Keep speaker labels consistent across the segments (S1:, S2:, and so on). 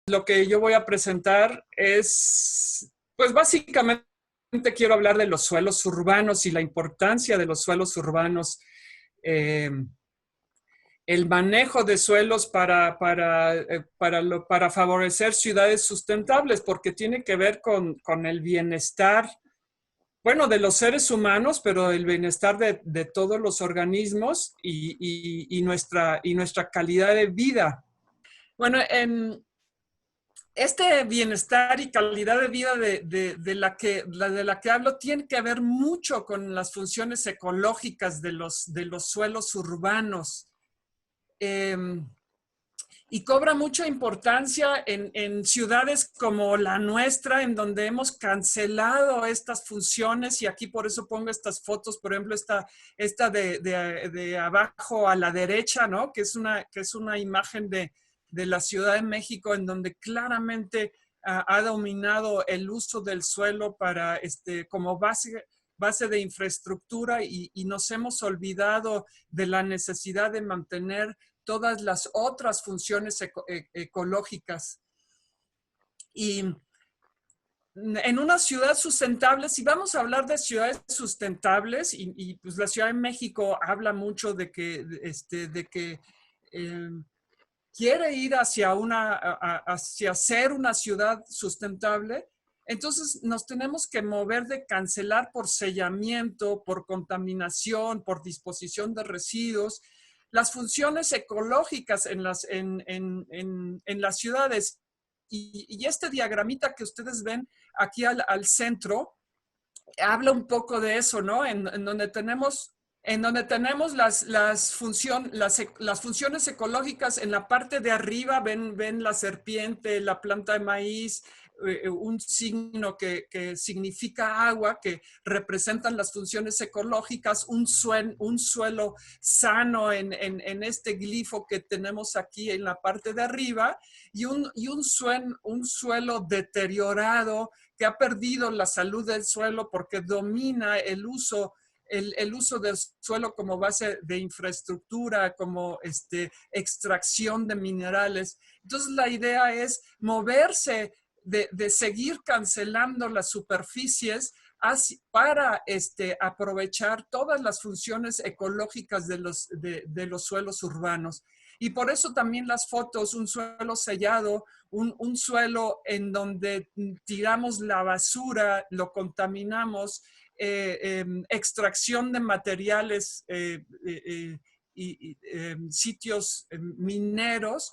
S1: Lo que yo voy a presentar es, pues básicamente quiero hablar de los suelos urbanos y la importancia de los suelos urbanos, eh, el manejo de suelos para favorecer ciudades sustentables, porque tiene que ver con el bienestar, bueno, de los seres humanos, pero el bienestar de todos los organismos y nuestra calidad de vida. Bueno, en este bienestar y calidad de vida de la que hablo tiene que ver mucho con las funciones ecológicas de los suelos urbanos. Eh, y cobra mucha importancia en ciudades como la nuestra, en donde hemos cancelado estas funciones, y aquí por eso pongo estas fotos, por ejemplo, esta de abajo a la derecha, ¿no? Que es una imagen de la Ciudad de México, en donde claramente ha dominado el uso del suelo para, como base de infraestructura, y nos hemos olvidado de la necesidad de mantener todas las otras funciones ecológicas. Y en una ciudad sustentable, si vamos a hablar de ciudades sustentables, pues la Ciudad de México habla mucho de que quiere ir hacia ser una ciudad sustentable. Entonces nos tenemos que mover de cancelar por sellamiento, por contaminación, por disposición de residuos, las funciones ecológicas en las ciudades. Y este diagramita que ustedes ven aquí al centro habla un poco de eso, ¿no? En donde tenemos las funciones ecológicas. En la parte de arriba ven la serpiente, la planta de maíz, un signo que significa agua, que representan las funciones ecológicas, un suelo sano en este glifo que tenemos aquí en la parte de arriba, y un suelo deteriorado que ha perdido la salud del suelo porque domina el uso del suelo como base de infraestructura, como extracción de minerales. Entonces la idea es moverse de seguir cancelando las superficies para aprovechar todas las funciones ecológicas de los suelos urbanos. Y por eso también las fotos, un suelo sellado, un suelo en donde tiramos la basura, lo contaminamos, extracción de materiales sitios mineros,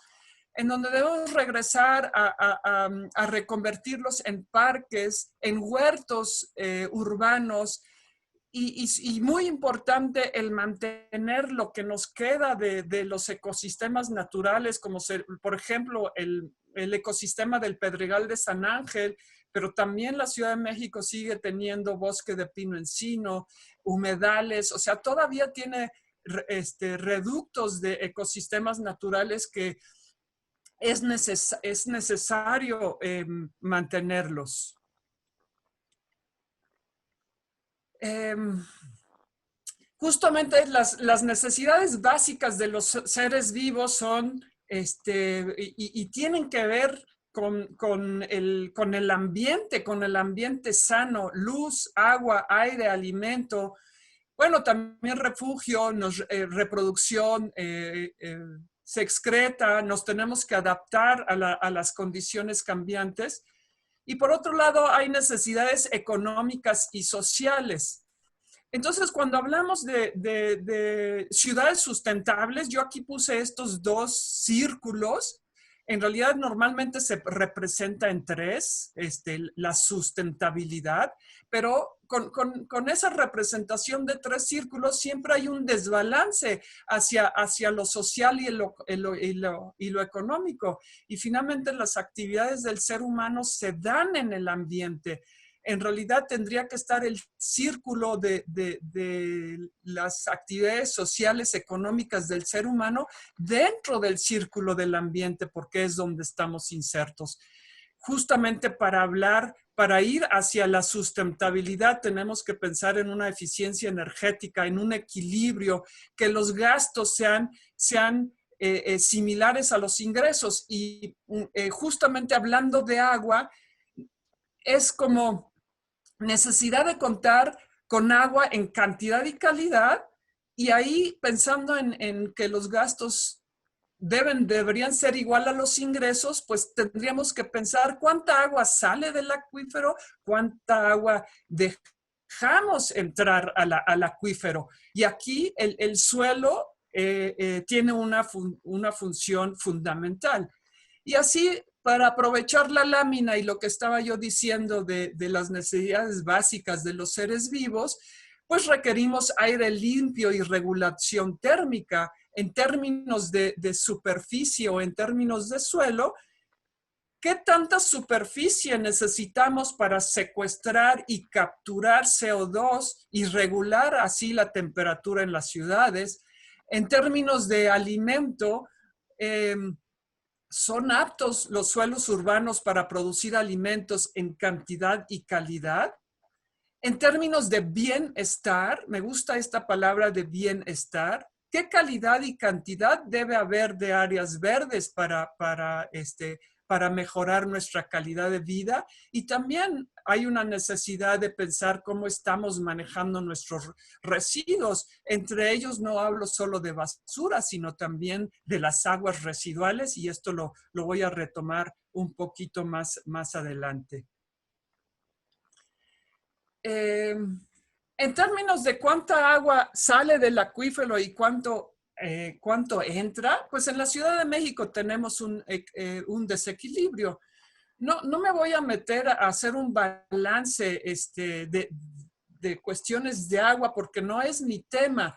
S1: en donde debemos regresar a reconvertirlos en parques, en huertos urbanos, y muy importante el mantener lo que nos queda de los ecosistemas naturales, como por ejemplo el ecosistema del Pedregal de San Ángel, pero también la Ciudad de México sigue teniendo bosque de pino encino, humedales, o sea, todavía tiene reductos de ecosistemas naturales que es necesario mantenerlos. Justamente las necesidades básicas de los seres vivos son, y tienen que ver con el ambiente sano: luz, agua, aire, alimento, bueno, también refugio, reproducción, se excreta, nos tenemos que adaptar a las condiciones cambiantes. Y por otro lado, hay necesidades económicas y sociales. Entonces, cuando hablamos de ciudades sustentables, yo aquí puse estos dos círculos. En realidad, normalmente se representa en tres, la sustentabilidad, pero con esa representación de tres círculos siempre hay un desbalance hacia lo social y lo económico. Y finalmente, las actividades del ser humano se dan en el ambiente. En realidad tendría que estar el círculo de las actividades sociales, económicas del ser humano dentro del círculo del ambiente, porque es donde estamos insertos. Justamente para ir hacia la sustentabilidad, tenemos que pensar en una eficiencia energética, en un equilibrio, que los gastos sean similares a los ingresos. Y justamente hablando de agua, es como necesidad de contar con agua en cantidad y calidad, y ahí pensando en que los gastos deberían ser igual a los ingresos, pues tendríamos que pensar cuánta agua sale del acuífero, cuánta agua dejamos entrar al acuífero. Y aquí el suelo tiene una función fundamental. Y así, para aprovechar la lámina y lo que estaba yo diciendo de las necesidades básicas de los seres vivos, pues requerimos aire limpio y regulación térmica. En términos de superficie o en términos de suelo, ¿qué tanta superficie necesitamos para secuestrar y capturar CO2 y regular así la temperatura en las ciudades? En términos de alimento, ¿son aptos los suelos urbanos para producir alimentos en cantidad y calidad? En términos de bienestar, me gusta esta palabra de bienestar. ¿Qué calidad y cantidad debe haber de áreas verdes para mejorar nuestra calidad de vida? Y también hay una necesidad de pensar cómo estamos manejando nuestros residuos. Entre ellos no hablo solo de basura, sino también de las aguas residuales, y esto lo voy a retomar un poquito más adelante. En términos de cuánta agua sale del acuífero y cuánto entra, pues en la Ciudad de México tenemos un desequilibrio. No me voy a meter a hacer un balance de cuestiones de agua porque no es mi tema.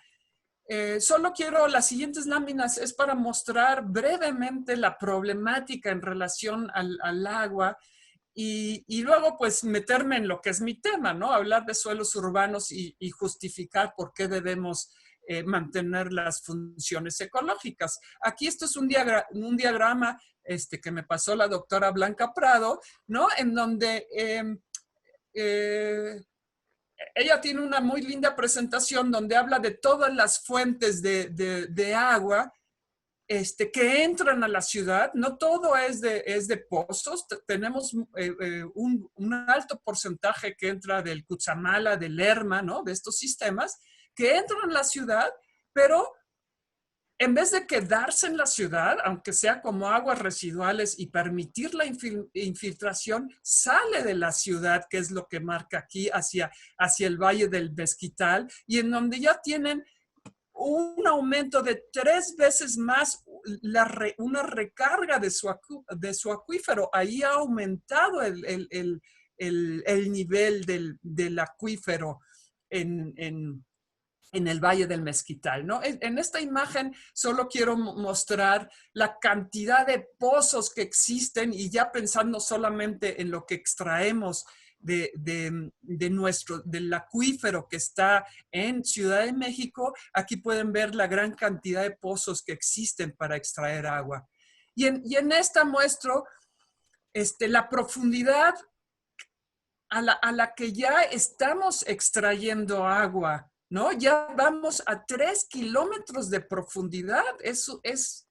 S1: Solo quiero, las siguientes láminas es para mostrar brevemente la problemática en relación al agua y luego pues meterme en lo que es mi tema, ¿no? Hablar de suelos urbanos y justificar por qué debemos mantener las funciones ecológicas. Aquí esto es un diagrama que me pasó la doctora Blanca Prado, ¿no? En donde ella tiene una muy linda presentación donde habla de todas las fuentes de agua que entran a la ciudad. No todo es de pozos. Tenemos un alto porcentaje que entra del Cutzamala, del Lerma, ¿no? De estos sistemas que entran a la ciudad, pero en vez de quedarse en la ciudad, aunque sea como aguas residuales y permitir la infiltración, sale de la ciudad, que es lo que marca aquí, hacia el Valle del Mezquital, y en donde ya tienen un aumento de 3 veces más una recarga de su acuífero. Ahí ha aumentado el nivel del acuífero en el Valle del Mezquital, ¿no? En esta imagen solo quiero mostrar la cantidad de pozos que existen y ya pensando solamente en lo que extraemos del acuífero que está en Ciudad de México. Aquí pueden ver la gran cantidad de pozos que existen para extraer agua. Y en esta muestro la profundidad a la que ya estamos extrayendo agua, ¿no? Ya vamos a 3 kilómetros de profundidad. Eso es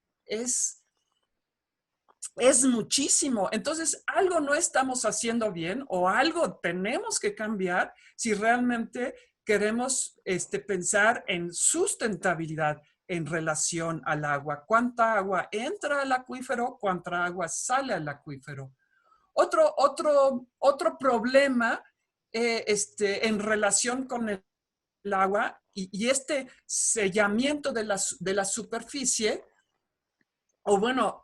S1: muchísimo. Entonces, algo no estamos haciendo bien o algo tenemos que cambiar si realmente queremos pensar en sustentabilidad en relación al agua. ¿Cuánta agua entra al acuífero? ¿Cuánta agua sale al acuífero? Otro problema en relación con el agua y este sellamiento de la superficie, o bueno,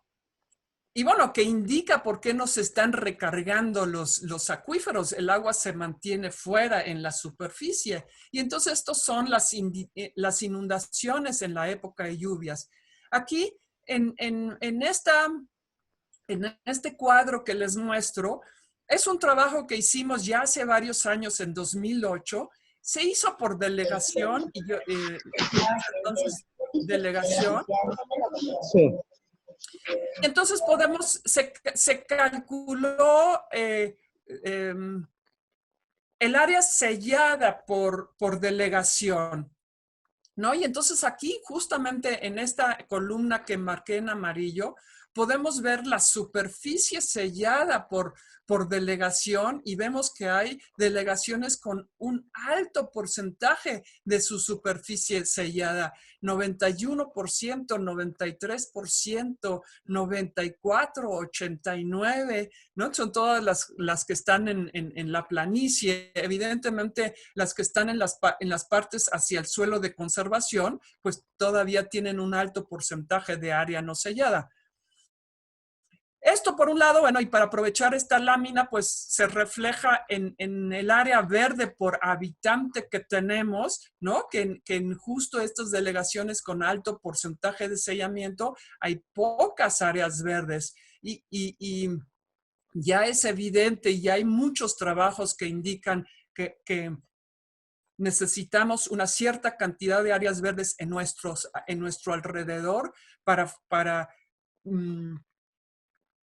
S1: que indica por qué no se están recargando los acuíferos. El agua se mantiene fuera en la superficie. Y entonces estos son las inundaciones en la época de lluvias. Aquí, en este cuadro que les muestro, es un trabajo que hicimos ya hace varios años, en 2008. Se hizo por delegación, y yo, entonces, delegación.
S2: Sí.
S1: Entonces se calculó el área sellada por delegación. ¿no? Y entonces aquí, justamente en esta columna que marqué en amarillo, podemos ver la superficie sellada por delegación y vemos que hay delegaciones con un alto porcentaje de su superficie sellada, 91%, 93%, 94%, 89%, ¿no? Son todas las que están en la planicie. Evidentemente, las que están en las partes hacia el suelo de conservación, pues todavía tienen un alto porcentaje de área no sellada. Esto por un lado, bueno, y para aprovechar esta lámina, pues se refleja en el área verde por habitante que tenemos, ¿no? Que en justo estas delegaciones con alto porcentaje de sellamiento hay pocas áreas verdes. Y ya es evidente y ya hay muchos trabajos que indican que necesitamos una cierta cantidad de áreas verdes en nuestro alrededor para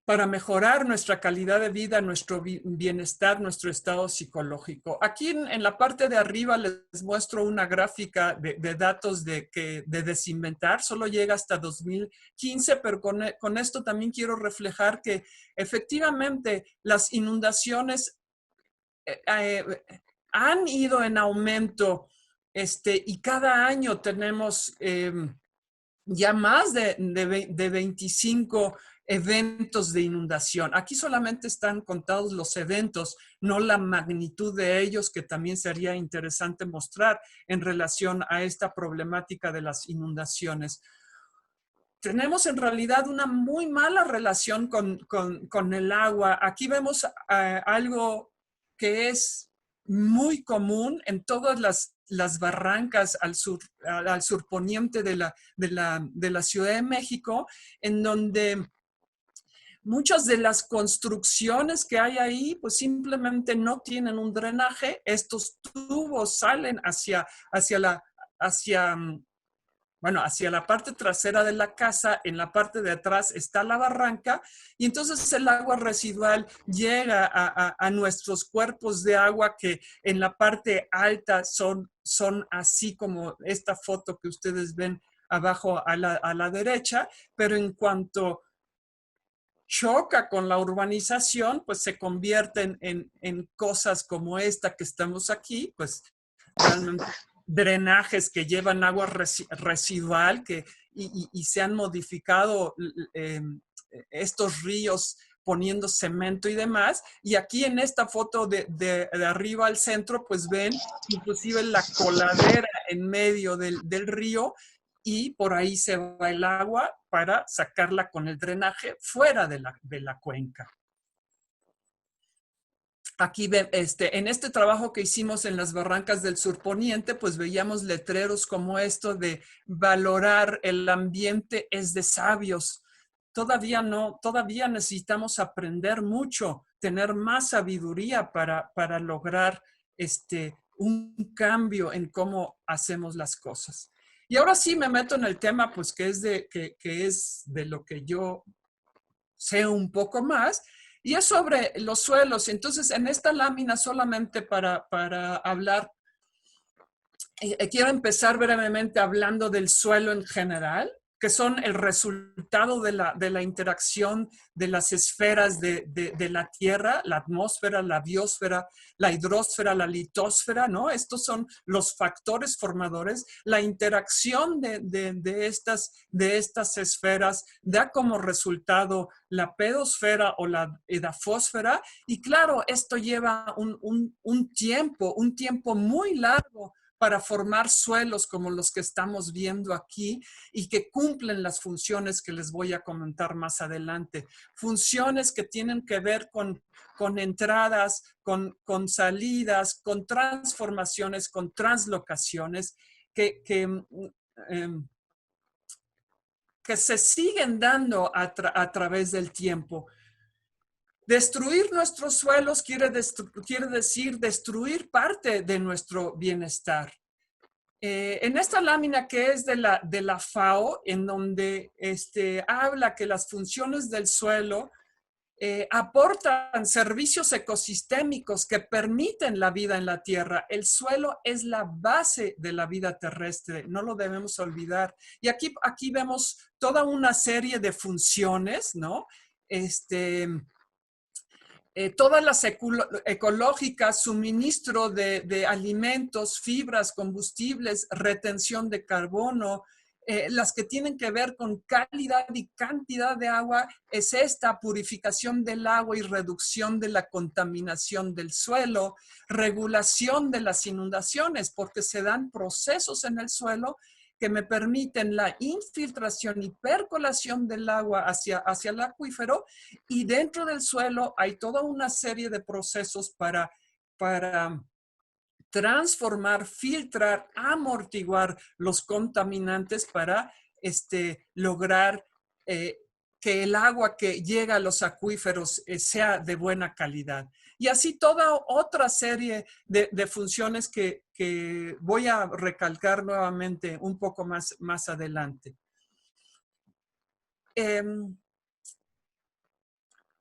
S1: para mejorar nuestra calidad de vida, nuestro bienestar, nuestro estado psicológico. Aquí en la parte de arriba les muestro una gráfica de datos de desinventar, solo llega hasta 2015, pero con esto también quiero reflejar que efectivamente las inundaciones han ido en aumento y cada año tenemos ya más de 25 eventos de inundación. Aquí solamente están contados los eventos, no la magnitud de ellos, que también sería interesante mostrar en relación a esta problemática de las inundaciones. Tenemos en realidad una muy mala relación con el agua. Aquí vemos algo que es muy común en todas las barrancas al surponiente de la Ciudad de México, en donde muchas de las construcciones que hay ahí, pues simplemente no tienen un drenaje. Estos tubos salen hacia bueno, hacia la parte trasera de la casa, en la parte de atrás está la barranca, y entonces el agua residual llega a nuestros cuerpos de agua que en la parte alta son así como esta foto que ustedes ven abajo a la derecha, pero en cuanto choca con la urbanización, pues se convierten en cosas como esta que estamos aquí, pues realmente drenajes que llevan agua residual y se han modificado estos ríos poniendo cemento y demás. Y aquí en esta foto de arriba al centro, pues ven inclusive la coladera en medio del río, y por ahí se va el agua para sacarla con el drenaje fuera de la cuenca. Aquí en este trabajo que hicimos en las barrancas del surponiente, pues veíamos letreros como esto de valorar el ambiente es de sabios. Todavía necesitamos aprender mucho, tener más sabiduría para lograr un cambio en cómo hacemos las cosas. Y ahora sí me meto en el tema, pues que es de lo que yo sé un poco más, y es sobre los suelos. Entonces, en esta lámina, solamente para hablar, quiero empezar brevemente hablando del suelo en general, que son el resultado de la interacción de las esferas de la Tierra, la atmósfera, la biosfera, la hidrosfera, la litosfera, ¿no? Estos son los factores formadores. La interacción de estas esferas da como resultado la pedosfera o la edafósfera, y claro, esto lleva un tiempo muy largo para formar suelos como los que estamos viendo aquí y que cumplen las funciones que les voy a comentar más adelante. Funciones que tienen que ver con entradas, con salidas, con transformaciones, con translocaciones que se siguen dando a través del tiempo. Destruir nuestros suelos quiere decir destruir parte de nuestro bienestar. En esta lámina que es de la FAO, en donde habla que las funciones del suelo aportan servicios ecosistémicos que permiten la vida en la Tierra. El suelo es la base de la vida terrestre, no lo debemos olvidar. Y aquí vemos toda una serie de funciones, ¿no? Todas las ecológicas, suministro de alimentos, fibras, combustibles, retención de carbono, las que tienen que ver con calidad y cantidad de agua, es esta purificación del agua y reducción de la contaminación del suelo, regulación de las inundaciones, porque se dan procesos en el suelo que me permiten la infiltración y percolación del agua hacia el acuífero, y dentro del suelo hay toda una serie de procesos para transformar, filtrar, amortiguar los contaminantes para lograr que el agua que llega a los acuíferos sea de buena calidad. Y así toda otra serie de funciones que voy a recalcar nuevamente un poco más adelante.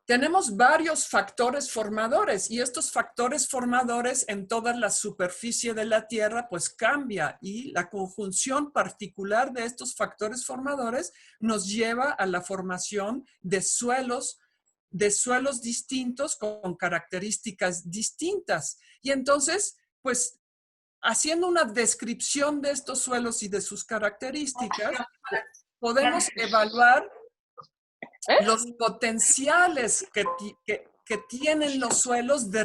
S1: Tenemos varios factores formadores y estos factores formadores en toda la superficie de la Tierra pues cambia, y la conjunción particular de estos factores formadores nos lleva a la formación de suelos distintos con características distintas. Y entonces, pues, haciendo una descripción de estos suelos y de sus características, podemos evaluar los potenciales que tienen los suelos de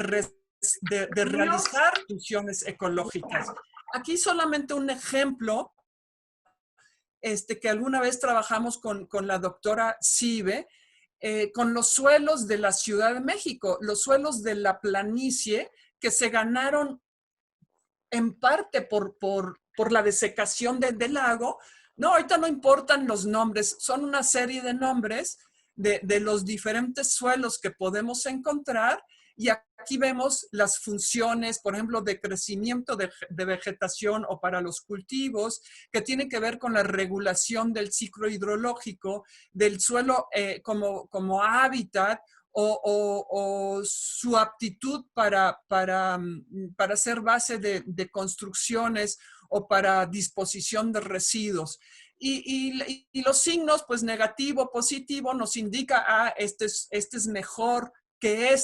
S1: realizar funciones ecológicas. Aquí solamente un ejemplo que alguna vez trabajamos con la doctora Sive, con los suelos de la Ciudad de México, los suelos de la planicie que se ganaron en parte por la desecación del lago. No, ahorita no importan los nombres, son una serie de nombres de los diferentes suelos que podemos encontrar, y aquí vemos las funciones, por ejemplo, de crecimiento de vegetación o para los cultivos, que tienen que ver con la regulación del ciclo hidrológico, del suelo como hábitat, o su aptitud para ser base de construcciones o para disposición de residuos. Y los signos, pues negativo, positivo, nos indica, este es mejor que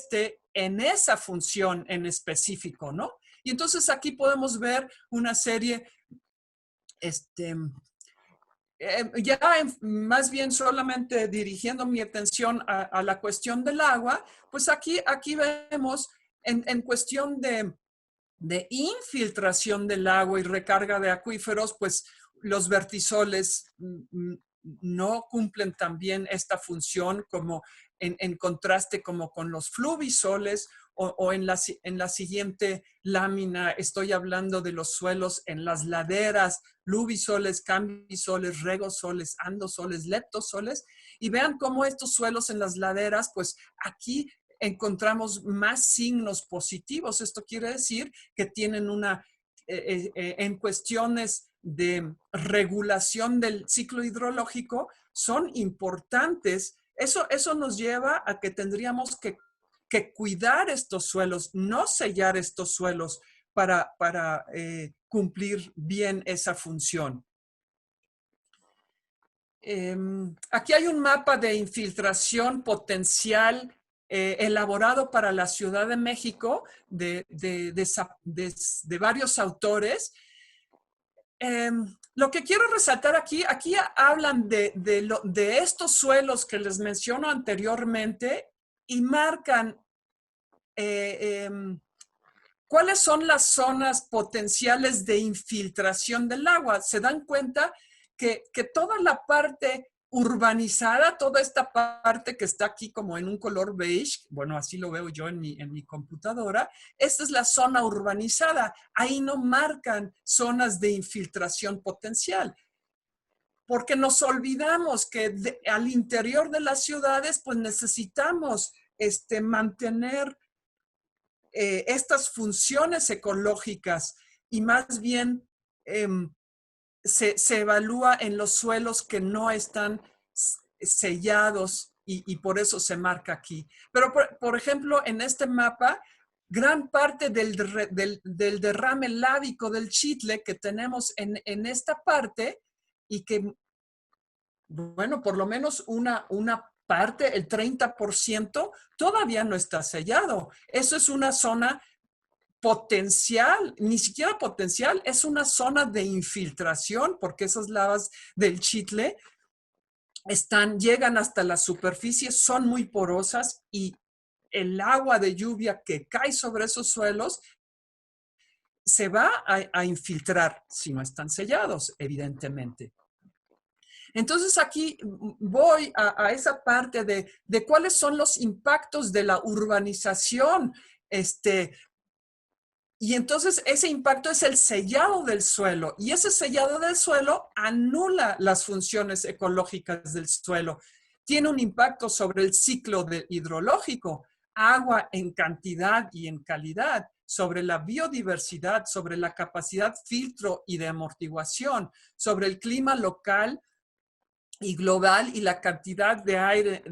S1: en esa función en específico, ¿no? Y entonces aquí podemos ver una serie, ya más bien solamente dirigiendo mi atención a la cuestión del agua, pues aquí vemos en cuestión de infiltración del agua y recarga de acuíferos, pues los vertisoles no cumplen también esta función, como en contraste como con los fluvisoles, o en la siguiente lámina estoy hablando de los suelos en las laderas, luvisoles, cambisoles, regosoles, andosoles, leptosoles, y vean cómo estos suelos en las laderas, pues aquí encontramos más signos positivos. Esto quiere decir que tienen en cuestiones de regulación del ciclo hidrológico, son importantes. Eso nos lleva a que tendríamos que cuidar estos suelos, no sellar estos suelos para cumplir bien esa función. Aquí hay un mapa de infiltración potencial elaborado para la Ciudad de México de varios autores. Lo que quiero resaltar aquí hablan de estos suelos que les menciono anteriormente, y marcan cuáles son las zonas potenciales de infiltración del agua. Se dan cuenta que toda la parte urbanizada, toda esta parte que está aquí como en un color beige, bueno, así lo veo yo en mi computadora, esta es la zona urbanizada. Ahí no marcan zonas de infiltración potencial, porque nos olvidamos que al interior de las ciudades pues necesitamos mantener estas funciones ecológicas, y más bien se evalúa en los suelos que no están sellados y por eso se marca aquí. Pero, por ejemplo, en este mapa, gran parte del derrame lábico del Chitle que tenemos en esta parte y que, bueno, por lo menos una parte, el 30%, todavía no está sellado. Eso es una zona potencial, ni siquiera potencial, es una zona de infiltración porque esas lavas del Chitle llegan hasta la superficie, son muy porosas y el agua de lluvia que cae sobre esos suelos se va a infiltrar si no están sellados, evidentemente. Entonces aquí voy a esa parte de cuáles son los impactos de la urbanización. Y entonces ese impacto es el sellado del suelo y ese sellado del suelo anula las funciones ecológicas del suelo. Tiene un impacto sobre el ciclo hidrológico, agua en cantidad y en calidad, sobre la biodiversidad, sobre la capacidad filtro y de amortiguación, sobre el clima local y global y la cantidad de aire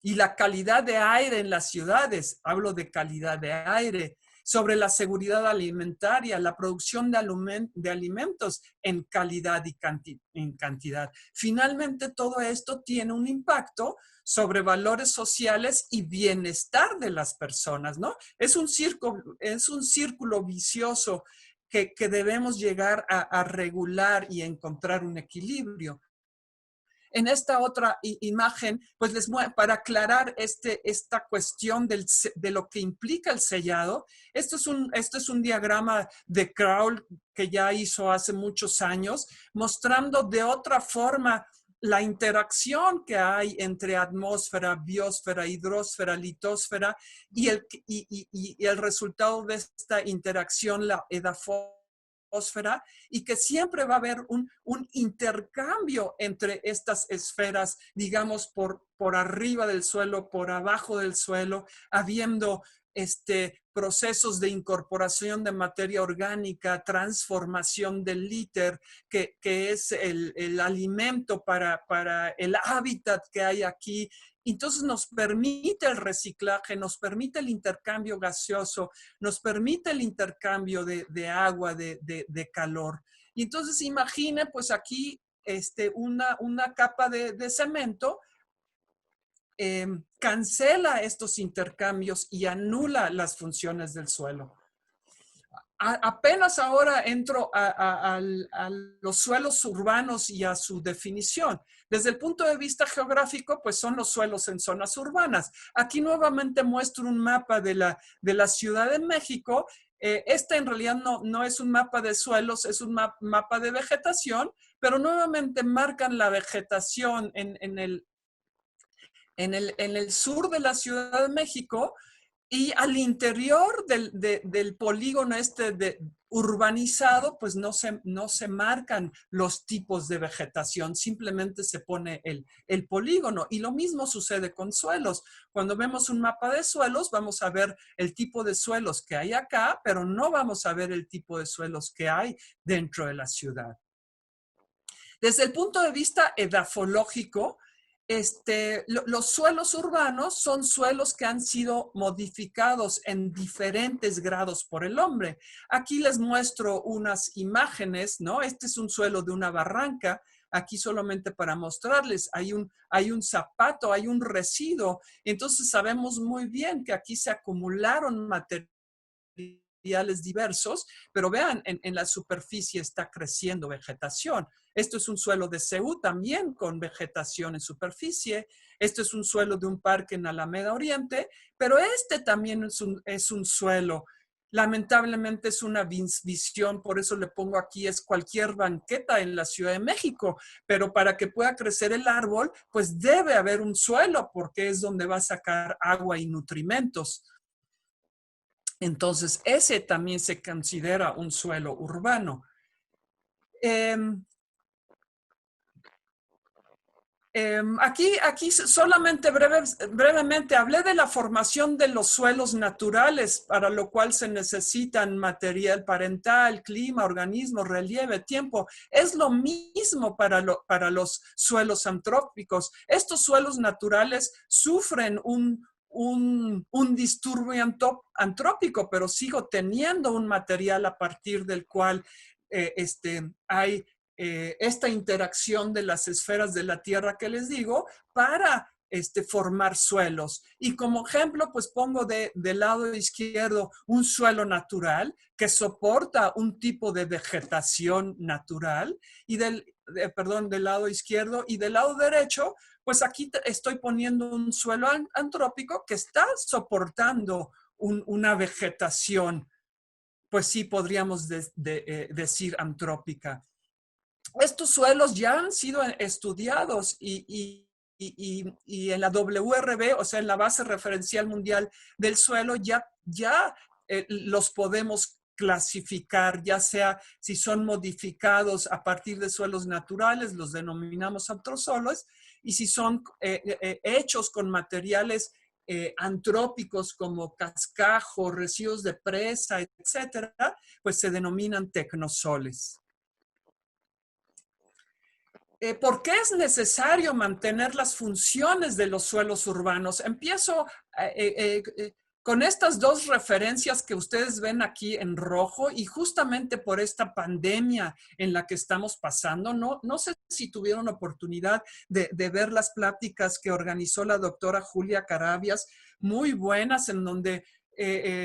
S1: y la calidad de aire en las ciudades. Hablo de calidad de aire, sobre la seguridad alimentaria, la producción de alimentos en calidad y en cantidad. Finalmente, todo esto tiene un impacto sobre valores sociales y bienestar de las personas, ¿no? Es un círculo vicioso que debemos llegar a regular y encontrar un equilibrio. En esta otra imagen, pues para aclarar esta cuestión de lo que implica el sellado, esto es un diagrama de Crowl que ya hizo hace muchos años, mostrando de otra forma la interacción que hay entre atmósfera, biosfera, hidrosfera, litosfera y el resultado de esta interacción, la edafósfera, y que siempre va a haber un intercambio entre estas esferas, digamos, por arriba del suelo, por abajo del suelo, habiendo procesos de incorporación de materia orgánica, transformación del líter, que es el alimento para el hábitat que hay aquí. Entonces nos permite el reciclaje, nos permite el intercambio gaseoso, nos permite el intercambio de agua, de calor. Y entonces imagine pues aquí una capa de cemento cancela estos intercambios y anula las funciones del suelo. Apenas ahora entro a los suelos urbanos y a su definición. Desde el punto de vista geográfico, pues son los suelos en zonas urbanas. Aquí nuevamente muestro un mapa de la Ciudad de México. Este en realidad no es un mapa de suelos, es un mapa de vegetación, pero nuevamente marcan la vegetación en el sur de la Ciudad de México. Y al interior del polígono urbanizado, pues no se marcan los tipos de vegetación, simplemente se pone el polígono. Y lo mismo sucede con suelos. Cuando vemos un mapa de suelos, vamos a ver el tipo de suelos que hay acá, pero no vamos a ver el tipo de suelos que hay dentro de la ciudad. Desde el punto de vista edafológico, los suelos urbanos son suelos que han sido modificados en diferentes grados por el hombre. Aquí les muestro unas imágenes, ¿no? Este es un suelo de una barranca. Aquí solamente para mostrarles, hay un zapato, hay un residuo. Entonces sabemos muy bien que aquí se acumularon materiales diversos, pero vean, en la superficie está creciendo vegetación. Esto es un suelo de Ceú también con vegetación en superficie. Esto es un suelo de un parque en Alameda Oriente, pero este también es un suelo. Lamentablemente es una visión, por eso le pongo aquí, es cualquier banqueta en la Ciudad de México, pero para que pueda crecer el árbol, pues debe haber un suelo, porque es donde va a sacar agua y nutrimentos. Entonces, ese también se considera un suelo urbano. Aquí solamente brevemente hablé de la formación de los suelos naturales, para lo cual se necesitan material parental, clima, organismos, relieve, tiempo. Es lo mismo para los suelos antrópicos. Estos suelos naturales sufren un disturbio antrópico, pero sigo teniendo un material a partir del cual hay esta interacción de las esferas de la Tierra que les digo para formar suelos. Y como ejemplo, pues pongo del lado izquierdo un suelo natural que soporta un tipo de vegetación natural y del lado izquierdo y del lado derecho, pues aquí estoy poniendo un suelo antrópico que está soportando una vegetación, pues sí podríamos decir antrópica. Estos suelos ya han sido estudiados y en la WRB, o sea, en la base referencial mundial del suelo, ya los podemos clasificar, ya sea si son modificados a partir de suelos naturales, los denominamos antrozolos, y si son hechos con materiales antrópicos como cascajo, residuos de presa, etcétera, pues se denominan tecnosoles. ¿Por qué es necesario mantener las funciones de los suelos urbanos? Empiezo con estas dos referencias que ustedes ven aquí en rojo y justamente por esta pandemia en la que estamos pasando. No sé si tuvieron oportunidad de ver las pláticas que organizó la doctora Julia Carabias, muy buenas, en donde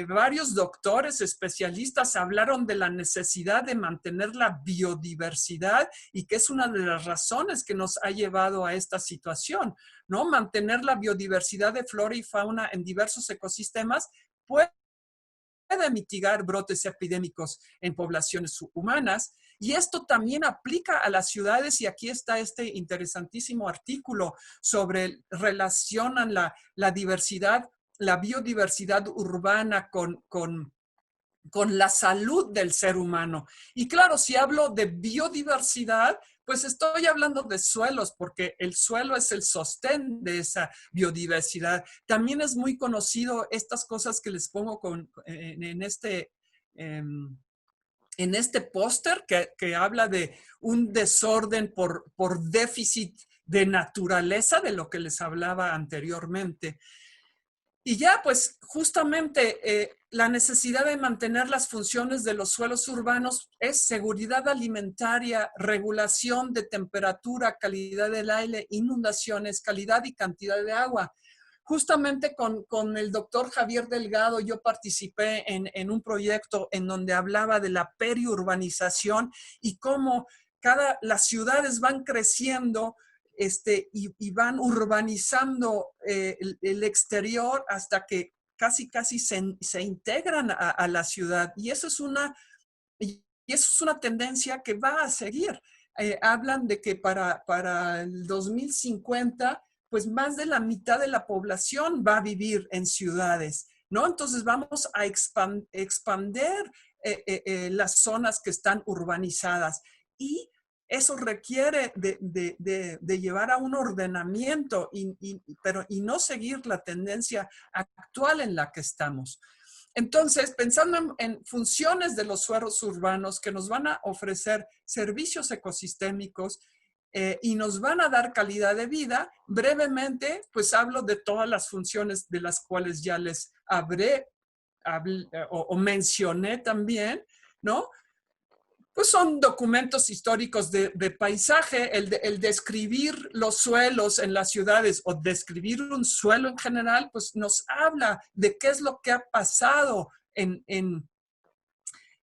S1: varios doctores especialistas hablaron de la necesidad de mantener la biodiversidad y que es una de las razones que nos ha llevado a esta situación, ¿no? Mantener la biodiversidad de flora y fauna en diversos ecosistemas puede mitigar brotes epidémicos en poblaciones humanas. Y esto también aplica a las ciudades, y aquí está este interesantísimo artículo sobre relacionan la diversidad, la biodiversidad urbana con la salud del ser humano. Y claro, si hablo de biodiversidad, pues estoy hablando de suelos, porque el suelo es el sostén de esa biodiversidad. También es muy conocido estas cosas que les pongo en este póster que habla de un desorden por déficit de naturaleza, de lo que les hablaba anteriormente. Y ya, pues justamente la necesidad de mantener las funciones de los suelos urbanos es seguridad alimentaria, regulación de temperatura, calidad del aire, inundaciones, calidad y cantidad de agua. Justamente con el doctor Javier Delgado yo participé en un proyecto en donde hablaba de la periurbanización y cómo las ciudades van creciendo y van urbanizando el exterior hasta que casi se integran a la ciudad. Y eso es una tendencia que va a seguir. Hablan de que para el 2050, pues más de la mitad de la población va a vivir en ciudades, ¿no? Entonces vamos a expander las zonas que están urbanizadas y eso requiere de llevar a un ordenamiento y no seguir la tendencia actual en la que estamos. Entonces, pensando en funciones de los suelos urbanos que nos van a ofrecer servicios ecosistémicos y nos van a dar calidad de vida, brevemente, pues hablo de todas las funciones de las cuales ya les hablé o mencioné también, ¿no? Pues son documentos históricos de paisaje, el describir los suelos en las ciudades o describir un suelo en general, pues nos habla de qué es lo que ha pasado en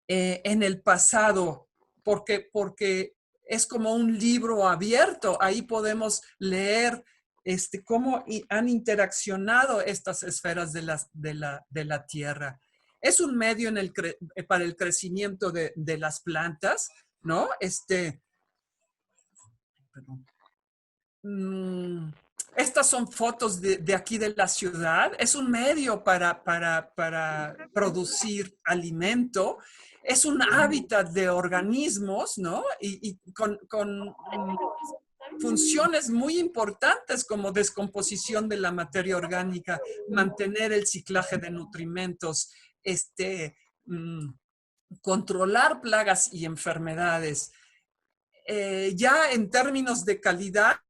S1: el pasado, porque es como un libro abierto, ahí podemos leer cómo han interaccionado estas esferas de la Tierra. Es un medio para el crecimiento de las plantas, ¿no? Perdón. Estas son fotos de aquí de la ciudad. Es un medio para producir alimento. Es un hábitat de organismos, ¿no? Y con funciones muy importantes como descomposición de la materia orgánica, mantener el ciclaje de nutrimentos, controlar plagas y enfermedades. Ya en términos de calidad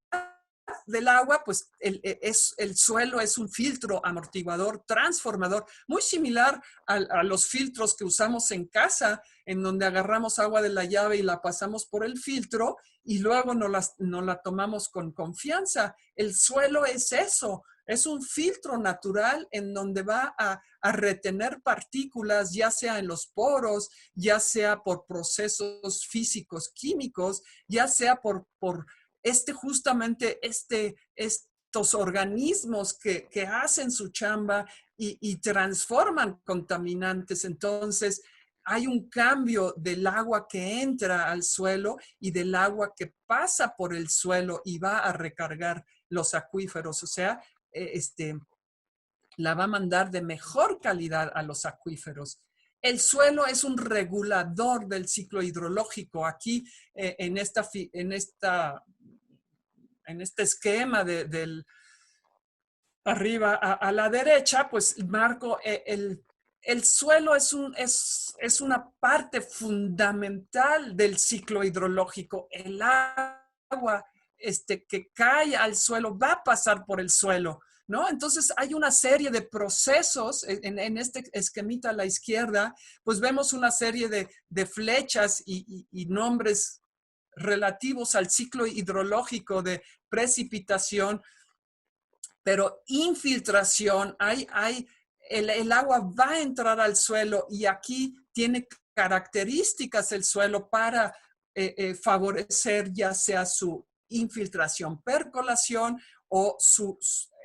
S1: del agua, pues el suelo es un filtro amortiguador, transformador, muy similar a los filtros que usamos en casa, en donde agarramos agua de la llave y la pasamos por el filtro y luego no la tomamos con confianza. El suelo es eso, es un filtro natural en donde va a retener partículas, ya sea en los poros, ya sea por procesos físicos, químicos, ya sea por justamente estos organismos que hacen su chamba y transforman contaminantes. Entonces, hay un cambio del agua que entra al suelo y del agua que pasa por el suelo y va a recargar los acuíferos. O sea, la va a mandar de mejor calidad a los acuíferos. El suelo es un regulador del ciclo hidrológico. Aquí, en este esquema del arriba a la derecha, pues marco el suelo es una parte fundamental del ciclo hidrológico. El agua que cae al suelo va a pasar por el suelo, ¿no? Entonces hay una serie de procesos en este esquemita a la izquierda, pues vemos una serie de flechas y nombres relativos al ciclo hidrológico de precipitación, pero infiltración, el agua va a entrar al suelo y aquí tiene características el suelo para favorecer ya sea su infiltración, percolación o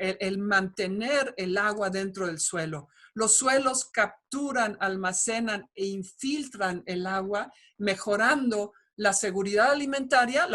S1: el mantener el agua dentro del suelo. Los suelos capturan, almacenan e infiltran el agua, mejorando la seguridad alimentaria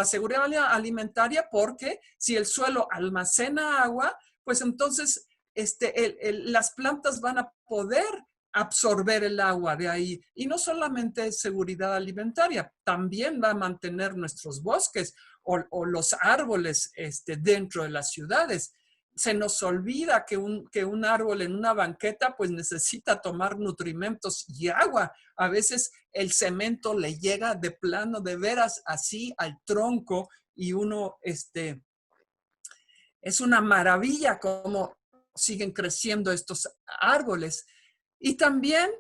S1: porque si el suelo almacena agua, pues entonces las plantas van a poder absorber el agua de ahí. Y no solamente seguridad alimentaria, también va a mantener nuestros bosques o los árboles dentro de las ciudades. Se nos olvida que un árbol en una banqueta pues necesita tomar nutrimentos y agua. A veces el cemento le llega de plano, de veras, así al tronco y uno, es una maravilla cómo siguen creciendo estos árboles. Y también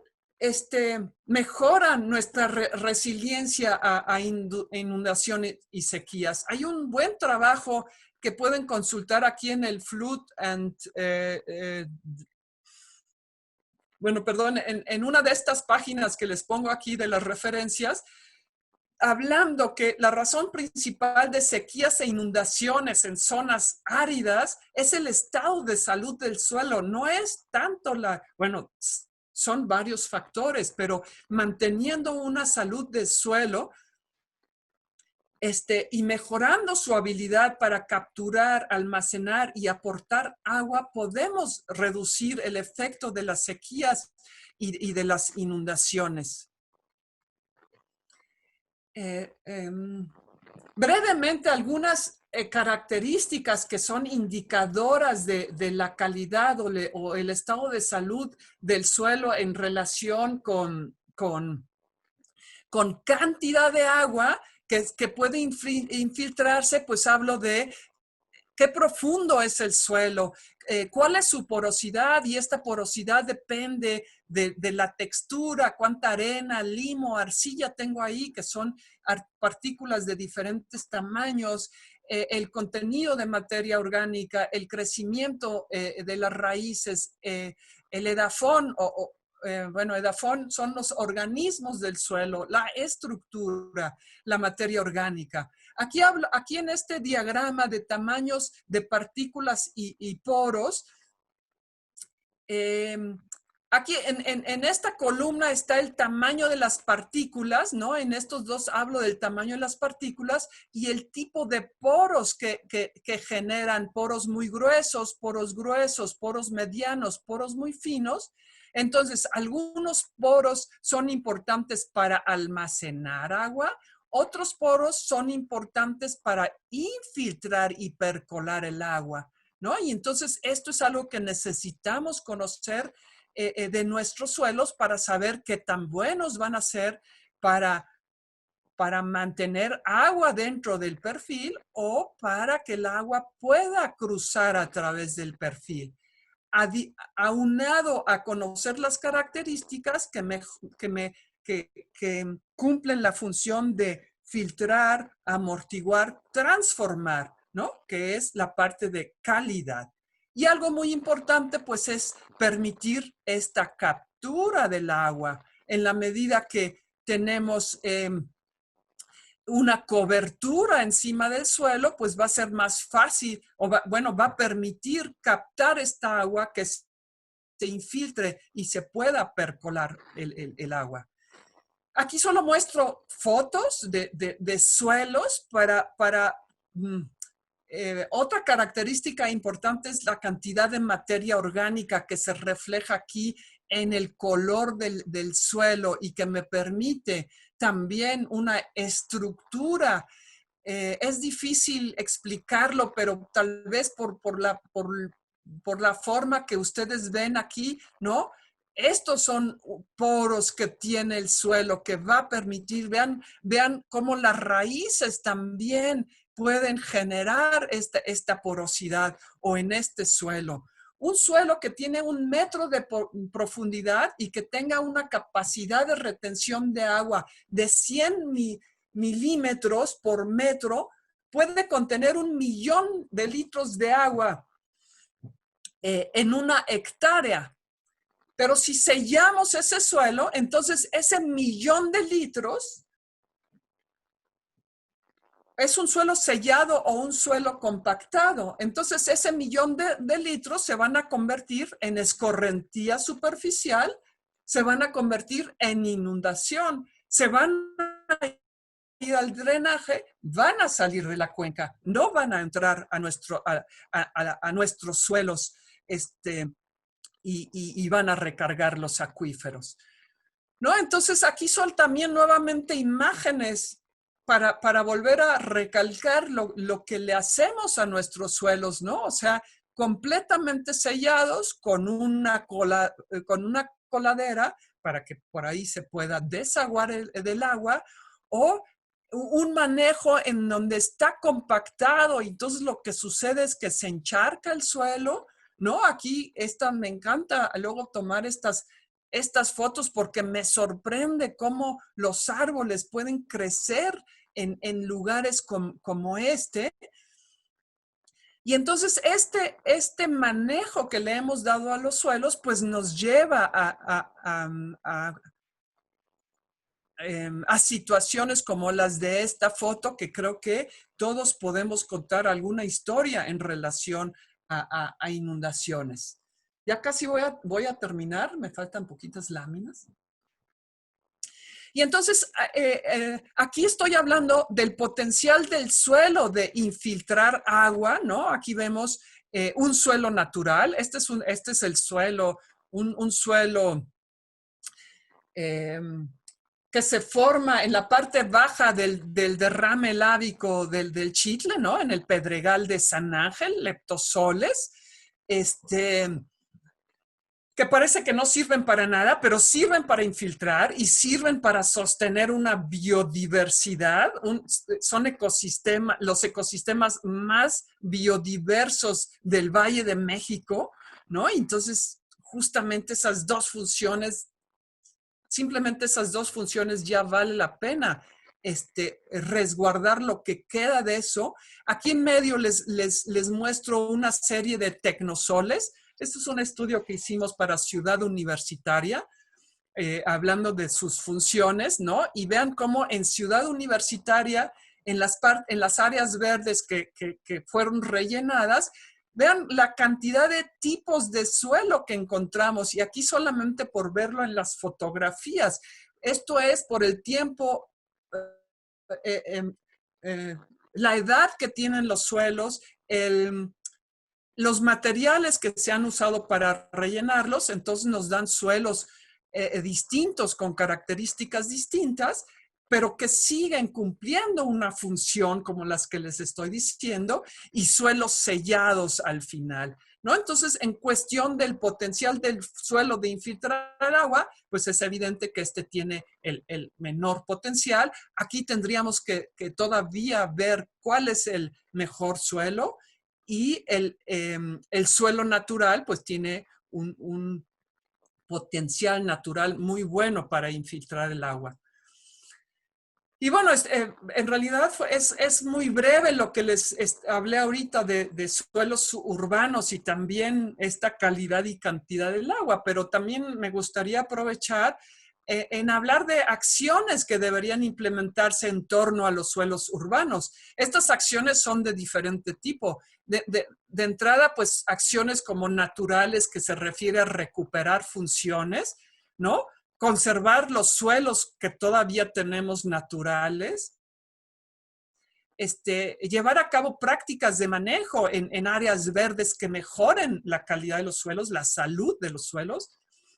S1: mejoran nuestra resiliencia a inundaciones y sequías. Hay un buen trabajo que pueden consultar aquí en el Flood and, bueno, perdón, en una de estas páginas que les pongo aquí de las referencias, hablando que la razón principal de sequías e inundaciones en zonas áridas es el estado de salud del suelo. No es tanto bueno, son varios factores, pero manteniendo una salud del suelo y mejorando su habilidad para capturar, almacenar y aportar agua, podemos reducir el efecto de las sequías y de las inundaciones. Brevemente, algunas características que son indicadoras de la calidad o el estado de salud del suelo en relación con cantidad de agua que puede infiltrarse, pues hablo de qué profundo es el suelo, cuál es su porosidad, y esta porosidad depende de la textura, cuánta arena, limo, arcilla tengo ahí, que son partículas de diferentes tamaños, el contenido de materia orgánica, el crecimiento de las raíces, el edafón bueno, edafón son los organismos del suelo, la estructura, la materia orgánica. Aquí en este diagrama de tamaños de partículas y poros, aquí en esta columna está el tamaño de las partículas, ¿no? En estos dos hablo del tamaño de las partículas y el tipo de poros que generan, poros muy gruesos, poros medianos, poros muy finos. Entonces, algunos poros son importantes para almacenar agua, otros poros son importantes para infiltrar y percolar el agua, ¿no? Y entonces esto es algo que necesitamos conocer de nuestros suelos para saber qué tan buenos van a ser para mantener agua dentro del perfil o para que el agua pueda cruzar a través del perfil. Aunado a conocer las características que cumplen la función de filtrar, amortiguar, transformar, ¿no? Que es la parte de calidad. Y algo muy importante, pues, es permitir esta captura del agua en la medida que tenemos una cobertura encima del suelo, pues va a ser más fácil, o va a permitir captar esta agua que se infiltre y se pueda percolar el agua. Aquí solo muestro fotos de suelos para otra característica importante es la cantidad de materia orgánica que se refleja aquí en el color del suelo y que me permite también una estructura. Es difícil explicarlo, pero tal vez por la forma que ustedes ven aquí, ¿no? Estos son poros que tiene el suelo que va a permitir, vean cómo las raíces también pueden generar esta porosidad o en este suelo. Un suelo que tiene 1 metro de profundidad y que tenga una capacidad de retención de agua de 100 milímetros por metro, puede contener 1 millón de litros de agua en una hectárea. Pero si sellamos ese suelo, entonces ese 1 millón de litros es un suelo sellado o un suelo compactado. Entonces ese 1 millón de litros se van a convertir en escorrentía superficial, se van a convertir en inundación, se van a ir al drenaje, van a salir de la cuenca, no van a entrar a nuestros suelos y van a recargar los acuíferos, ¿no? Entonces aquí son también nuevamente imágenes para volver a recalcar lo que le hacemos a nuestros suelos, ¿no? O sea, completamente sellados con una coladera para que por ahí se pueda desaguar del agua, o un manejo en donde está compactado y entonces lo que sucede es que se encharca el suelo, ¿no? Aquí me encanta luego tomar estas fotos porque me sorprende cómo los árboles pueden crecer en lugares como este. Y entonces este manejo que le hemos dado a los suelos, pues nos lleva a situaciones como las de esta foto, que creo que todos podemos contar alguna historia en relación a inundaciones. Ya casi voy a terminar, me faltan poquitas láminas. Y entonces, aquí estoy hablando del potencial del suelo de infiltrar agua, ¿no? Aquí vemos un suelo natural. Este es el suelo, un suelo que se forma en la parte baja del derrame lábico del Chitle, ¿no? En el Pedregal de San Ángel, leptosoles, que parece que no sirven para nada, pero sirven para infiltrar y sirven para sostener una biodiversidad. Son los ecosistemas más biodiversos del Valle de México, ¿no? Y entonces, justamente esas dos funciones, simplemente esas dos funciones ya vale la pena resguardar lo que queda de eso. Aquí en medio les muestro una serie de tecnosoles. Este es un estudio que hicimos para Ciudad Universitaria, hablando de sus funciones, ¿no? Y vean cómo en Ciudad Universitaria, en las áreas verdes que fueron rellenadas, vean la cantidad de tipos de suelo que encontramos. Y aquí solamente por verlo en las fotografías. Esto es por el tiempo, la edad que tienen los suelos, los materiales que se han usado para rellenarlos, entonces nos dan suelos distintos con características distintas, pero que siguen cumpliendo una función como las que les estoy diciendo, y suelos sellados al final, ¿no? Entonces, en cuestión del potencial del suelo de infiltrar agua, pues es evidente que este tiene el menor potencial. Aquí tendríamos que todavía ver cuál es el mejor suelo, y el suelo natural pues tiene un potencial natural muy bueno para infiltrar el agua. Y bueno, en realidad es muy breve lo que les hablé ahorita de suelos urbanos y también esta calidad y cantidad del agua, pero también me gustaría aprovechar en hablar de acciones que deberían implementarse en torno a los suelos urbanos. Estas acciones son de diferente tipo. De entrada, pues acciones como naturales, que se refiere a recuperar funciones, ¿no? Conservar los suelos que todavía tenemos naturales, llevar a cabo prácticas de manejo en áreas verdes que mejoren la calidad de los suelos, la salud de los suelos.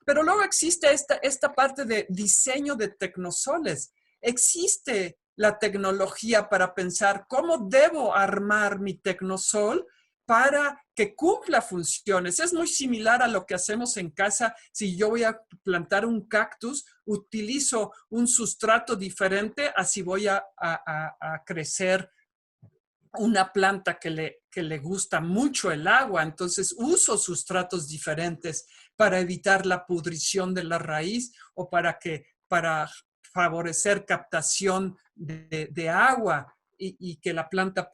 S1: Pero luego existe esta parte de diseño de tecnosoles. Existe la tecnología para pensar cómo debo armar mi tecnosol para que cumpla funciones. Es muy similar a lo que hacemos en casa. Si yo voy a plantar un cactus, utilizo un sustrato diferente a si voy a crecer una planta que le gusta mucho el agua. Entonces uso sustratos diferentes para evitar la pudrición de la raíz o para favorecer captación de agua y que la planta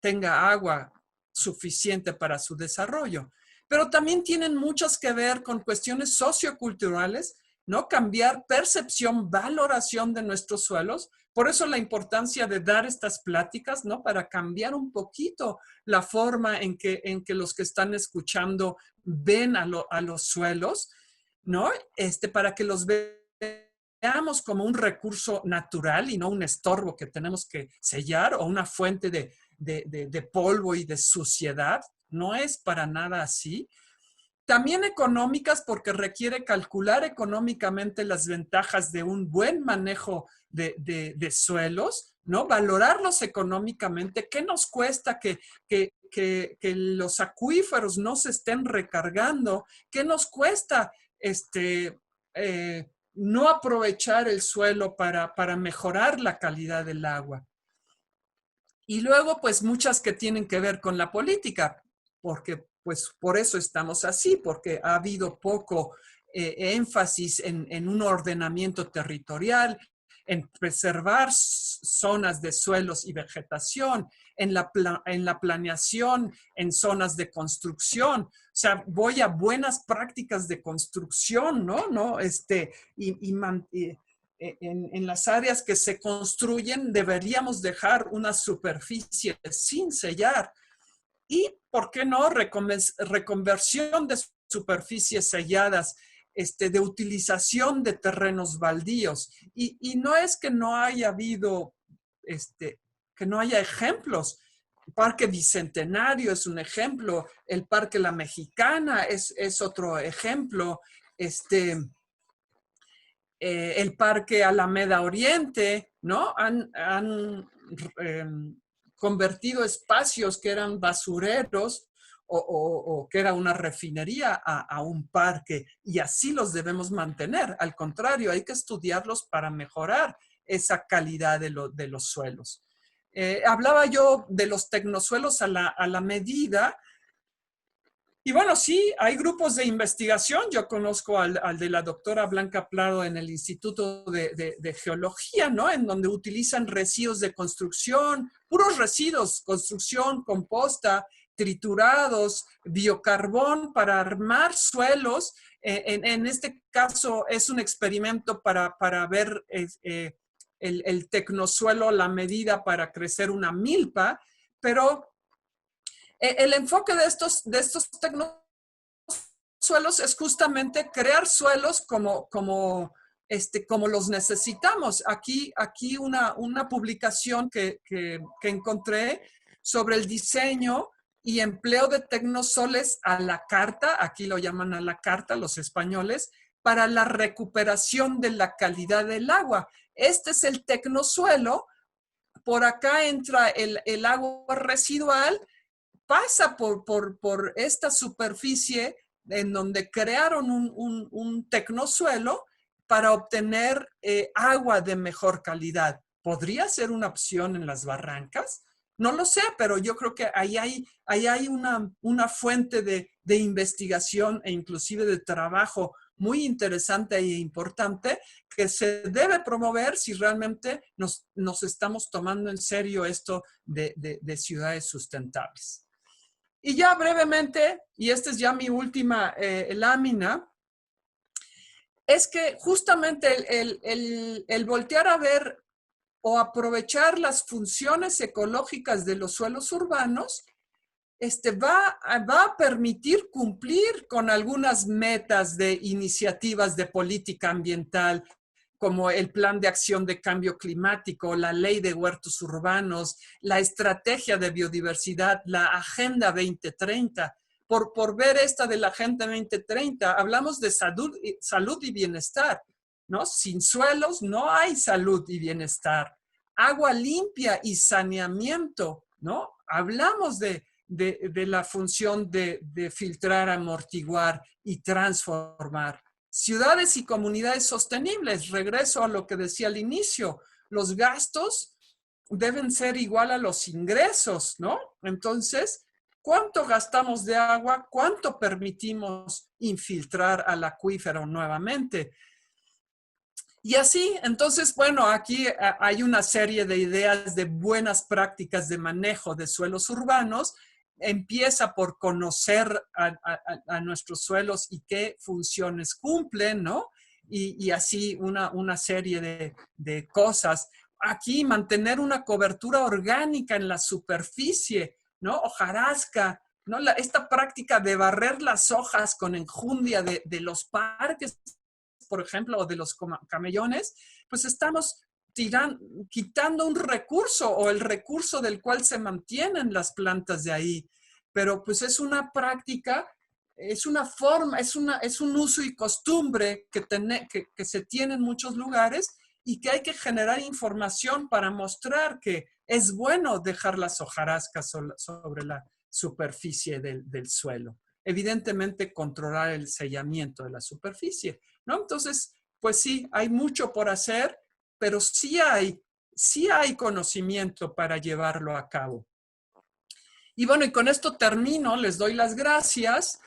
S1: tenga agua suficiente para su desarrollo. Pero también tienen muchas que ver con cuestiones socioculturales, ¿no? Cambiar percepción, valoración de nuestros suelos. Por eso la importancia de dar estas pláticas, ¿no? Para cambiar un poquito la forma en que los que están escuchando ven a los suelos, ¿no? Para que los veamos como un recurso natural y no un estorbo que tenemos que sellar o una fuente de polvo y de suciedad. No es para nada así. También económicas, porque requiere calcular económicamente las ventajas de un buen manejo de suelos, ¿no? Valorarlos económicamente. ¿Qué nos cuesta que los acuíferos no se estén recargando? ¿Qué nos cuesta no aprovechar el suelo para mejorar la calidad del agua? Y luego, pues muchas que tienen que ver con la política, porque pues por eso estamos así, porque ha habido poco énfasis en un ordenamiento territorial, en preservar zonas de suelos y vegetación, en la planeación, en zonas de construcción. O sea, voy a buenas prácticas de construcción, ¿no? ¿No? En las áreas que se construyen deberíamos dejar una superficie sin sellar. Y, ¿por qué no? Reconversión de superficies selladas, de utilización de terrenos baldíos. Y no es que no haya habido, que no haya ejemplos. El Parque Bicentenario es un ejemplo, el Parque La Mexicana es otro ejemplo, el Parque Alameda Oriente, ¿no? Han convertido espacios que eran basureros o que era una refinería a un parque, y así los debemos mantener. Al contrario, hay que estudiarlos para mejorar esa calidad de los suelos. Hablaba yo de los tecnosuelos a la medida. Y bueno, sí, hay grupos de investigación. Yo conozco al de la doctora Blanca Prado en el Instituto de Geología, ¿no? En donde utilizan residuos de construcción, puros residuos, construcción, composta, triturados, biocarbón para armar suelos. En este caso es un experimento para ver el tecnosuelo, la medida para crecer una milpa, pero el enfoque de estos tecnosuelos es justamente crear suelos como los necesitamos. Aquí una publicación que encontré sobre el diseño y empleo de tecnosoles a la carta, aquí lo llaman a la carta los españoles, para la recuperación de la calidad del agua. Este es el tecnosuelo. Por acá entra el agua residual, pasa por esta superficie en donde crearon un tecnosuelo para obtener agua de mejor calidad. ¿Podría ser una opción en las barrancas? No lo sé, pero yo creo que ahí hay una fuente de investigación e inclusive de trabajo muy interesante e importante que se debe promover si realmente nos estamos tomando en serio esto de ciudades sustentables. Y ya brevemente, y esta es ya mi última lámina, es que justamente el voltear a ver o aprovechar las funciones ecológicas de los suelos urbanos va a permitir cumplir con algunas metas de iniciativas de política ambiental, como el Plan de Acción de Cambio Climático, la Ley de Huertos Urbanos, la Estrategia de Biodiversidad, la Agenda 2030. Por ver esta de la Agenda 2030, hablamos de salud y bienestar, ¿no? Sin suelos no hay salud y bienestar. Agua limpia y saneamiento, ¿no? Hablamos de la función de filtrar, amortiguar y transformar. Ciudades y comunidades sostenibles, regreso a lo que decía al inicio, los gastos deben ser igual a los ingresos, ¿no? Entonces, ¿cuánto gastamos de agua? ¿Cuánto permitimos infiltrar al acuífero nuevamente? Y así, entonces, bueno, aquí hay una serie de ideas de buenas prácticas de manejo de suelos urbanos. Empieza por conocer a nuestros suelos y qué funciones cumplen, ¿no? Y así una serie de cosas. Aquí mantener una cobertura orgánica en la superficie, ¿no? Hojarasca, ¿no? Esta práctica de barrer las hojas con enjundia de los parques, por ejemplo, o de los camellones, pues estamos quitando un recurso o el recurso del cual se mantienen las plantas de ahí. Pero pues es una práctica, es una forma, es un uso y costumbre que se tiene en muchos lugares y que hay que generar información para mostrar que es bueno dejar las hojarascas sobre la superficie del suelo. Evidentemente, controlar el sellamiento de la superficie, ¿no? Entonces, pues sí, hay mucho por hacer, pero sí hay conocimiento para llevarlo a cabo. Y bueno, y con esto termino, les doy las gracias.